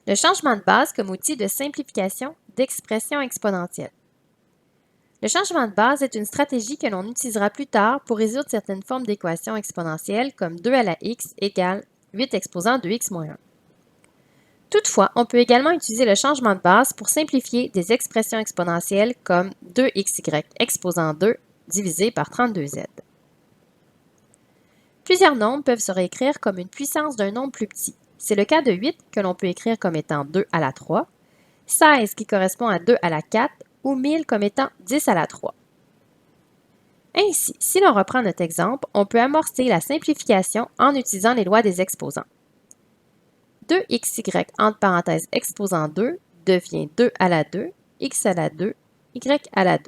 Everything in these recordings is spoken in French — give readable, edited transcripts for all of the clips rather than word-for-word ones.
Le changement de base comme outil de simplification d'expression exponentielle. Le changement de base est une stratégie que l'on utilisera plus tard pour résoudre certaines formes d'équations exponentielles comme 2 à la x égale 8 exposant 2x moins 1. Toutefois, on peut également utiliser le changement de base pour simplifier des expressions exponentielles comme 2xy exposant 2 divisé par 32z. Plusieurs nombres peuvent se réécrire comme une puissance d'un nombre plus petit. C'est le cas de 8 que l'on peut écrire comme étant 2 à la 3, 16 qui correspond à 2 à la 4 ou 1000 comme étant 10 à la 3. Ainsi, si l'on reprend notre exemple, on peut amorcer la simplification en utilisant les lois des exposants. 2xy entre parenthèses exposant 2 devient 2 à la 2, x à la 2, y à la 2.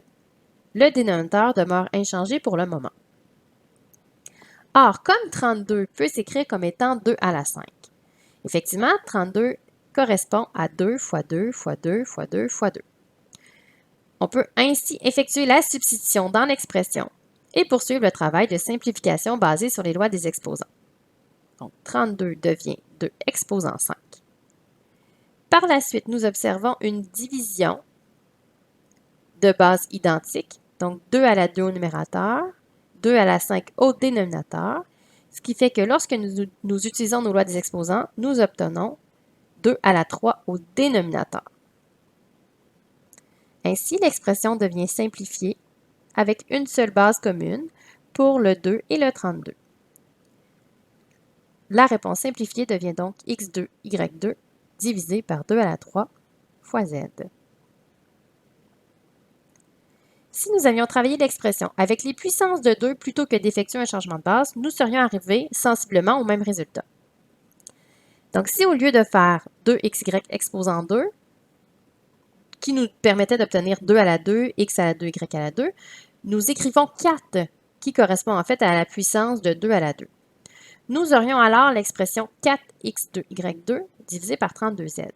Le dénominateur demeure inchangé pour le moment. Or, comme 32 peut s'écrire comme étant 2 à la 5, effectivement, 32 correspond à 2 fois 2 fois 2 fois 2 fois 2. On peut ainsi effectuer la substitution dans l'expression et poursuivre le travail de simplification basé sur les lois des exposants. Donc, 32 devient 2 exposant 5. Par la suite, nous observons une division de base identique, donc 2 à la 2 au numérateur, 2 à la 5 au dénominateur, ce qui fait que lorsque nous utilisons nos lois des exposants, nous obtenons 2 à la 3 au dénominateur. Ainsi, l'expression devient simplifiée avec une seule base commune pour le 2 et le 32. La réponse simplifiée devient donc x2, y2 divisé par 2 à la 3 fois z. Si nous avions travaillé l'expression avec les puissances de 2 plutôt que d'effectuer un changement de base, nous serions arrivés sensiblement au même résultat. Donc, si au lieu de faire 2xy exposant 2, qui nous permettait d'obtenir 2 à la 2, x à la 2, y à la 2, nous écrivons 4, qui correspond en fait à la puissance de 2 à la 2. Nous aurions alors l'expression 4x2, y2 divisé par 32z.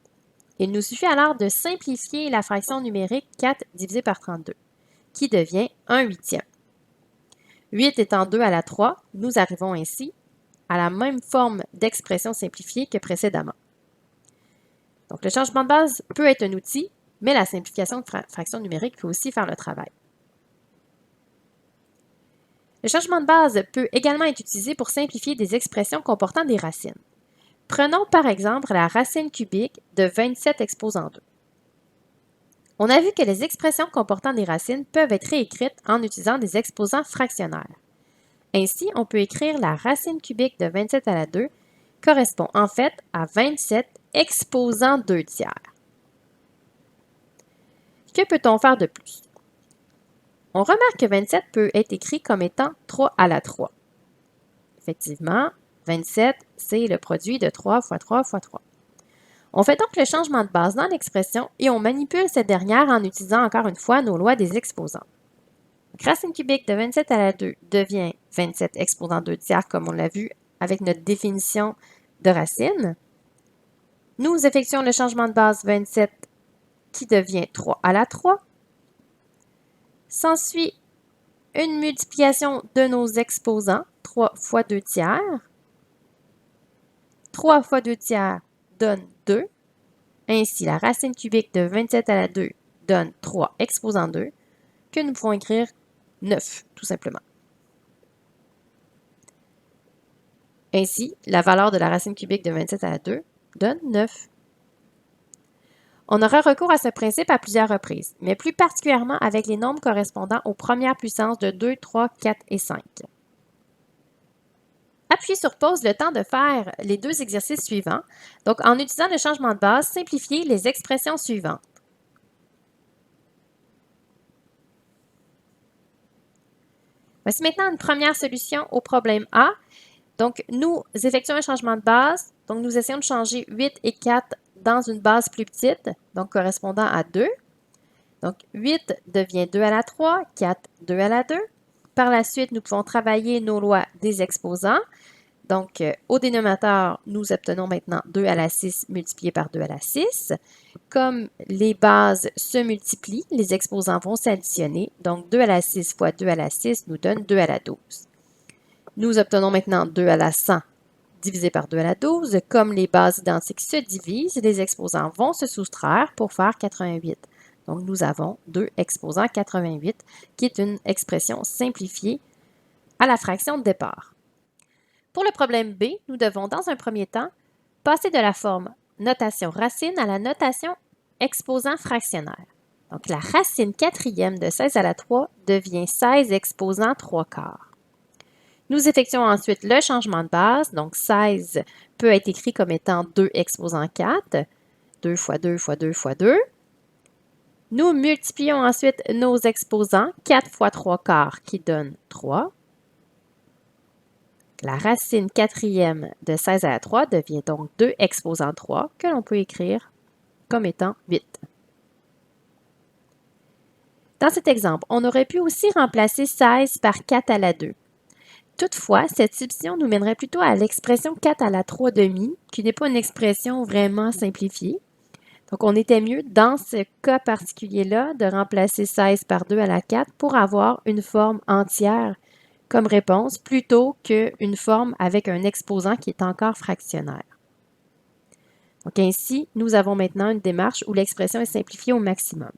Il nous suffit alors de simplifier la fraction numérique 4 divisé par 32, qui devient 1 huitième. 8 étant 2 à la 3, nous arrivons ainsi à la même forme d'expression simplifiée que précédemment. Donc, le changement de base peut être un outil, mais la simplification de fractions numériques peut aussi faire le travail. Le changement de base peut également être utilisé pour simplifier des expressions comportant des racines. Prenons par exemple la racine cubique de 27 exposant 2. On a vu que les expressions comportant des racines peuvent être réécrites en utilisant des exposants fractionnaires. Ainsi, on peut écrire la racine cubique de 27 à la 2 correspond en fait à 27 exposant 2 tiers. Que peut-on faire de plus? On remarque que 27 peut être écrit comme étant 3 à la 3. Effectivement, 27, c'est le produit de 3 fois 3 fois 3. On fait donc le changement de base dans l'expression et on manipule cette dernière en utilisant encore une fois nos lois des exposants. Donc, racine cubique de 27 à la 2 devient 27 exposant 2 tiers comme on l'a vu avec notre définition de racine. Nous effectuons le changement de base 27 qui devient 3 à la 3. S'ensuit une multiplication de nos exposants, 3 fois 2 tiers. 3 fois 2 tiers donne 2. Ainsi, la racine cubique de 27 à la 2 donne 3 exposant 2, que nous pouvons écrire 9, tout simplement. Ainsi, la valeur de la racine cubique de 27 à la 2 donne 9. On aura recours à ce principe à plusieurs reprises, mais plus particulièrement avec les nombres correspondant aux premières puissances de 2, 3, 4 et 5. Appuyez sur pause le temps de faire les deux exercices suivants. Donc, en utilisant le changement de base, simplifiez les expressions suivantes. Voici maintenant une première solution au problème A. Donc, nous effectuons un changement de base. Donc, nous essayons de changer 8 et 4 dans une base plus petite, donc correspondant à 2. Donc, 8 devient 2 à la 3, 4, 2 à la 2. Par la suite, nous pouvons travailler nos lois des exposants. Donc, au dénominateur, nous obtenons maintenant 2 à la 6 multiplié par 2 à la 6. Comme les bases se multiplient, les exposants vont s'additionner. Donc, 2 à la 6 fois 2 à la 6 nous donne 2 à la 12. Nous obtenons maintenant 2 à la 100 divisé par 2 à la 12. Comme les bases identiques se divisent, les exposants vont se soustraire pour faire 88. Donc, nous avons 2 exposants 88, qui est une expression simplifiée à la fraction de départ. Pour le problème B, nous devons, dans un premier temps, passer de la forme notation racine à la notation exposant fractionnaire. Donc, la racine quatrième de 16 à la 3 devient 16 exposant 3 quarts. Nous effectuons ensuite le changement de base. Donc, 16 peut être écrit comme étant 2 exposant 4, 2 fois 2 fois 2 fois 2. Nous multiplions ensuite nos exposants, 4 fois 3 quarts qui donne 3. La racine quatrième de 16 à la 3 devient donc 2 exposant 3 que l'on peut écrire comme étant 8. Dans cet exemple, on aurait pu aussi remplacer 16 par 4 à la 2. Toutefois, cette substitution nous mènerait plutôt à l'expression 4 à la 3 demi, qui n'est pas une expression vraiment simplifiée. Donc, on était mieux, dans ce cas particulier-là, de remplacer 16 par 2 à la 4 pour avoir une forme entière comme réponse, plutôt qu'une forme avec un exposant qui est encore fractionnaire. Donc, ainsi, nous avons maintenant une démarche où l'expression est simplifiée au maximum.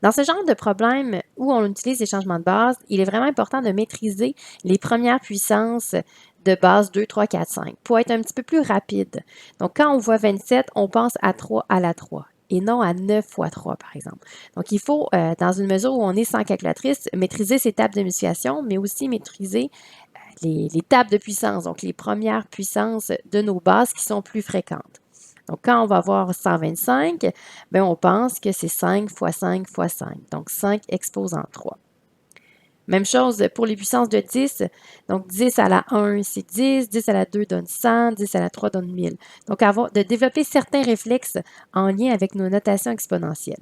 Dans ce genre de problème où on utilise les changements de base, il est vraiment important de maîtriser les premières puissances de base 2, 3, 4, 5 pour être un petit peu plus rapide. Donc, quand on voit 27, on pense à 3 à la 3 et non à 9 fois 3, par exemple. Donc, il faut, dans une mesure où on est sans calculatrice, maîtriser ces tables de multiplication, mais aussi maîtriser les tables de puissance, donc les premières puissances de nos bases qui sont plus fréquentes. Donc, quand on va voir 125, bien, on pense que c'est 5 fois 5 fois 5, donc 5 exposant 3. Même chose pour les puissances de 10. Donc, 10 à la 1, c'est 10, 10 à la 2 donne 100, 10 à la 3 donne 1000. Donc, de développer certains réflexes en lien avec nos notations exponentielles.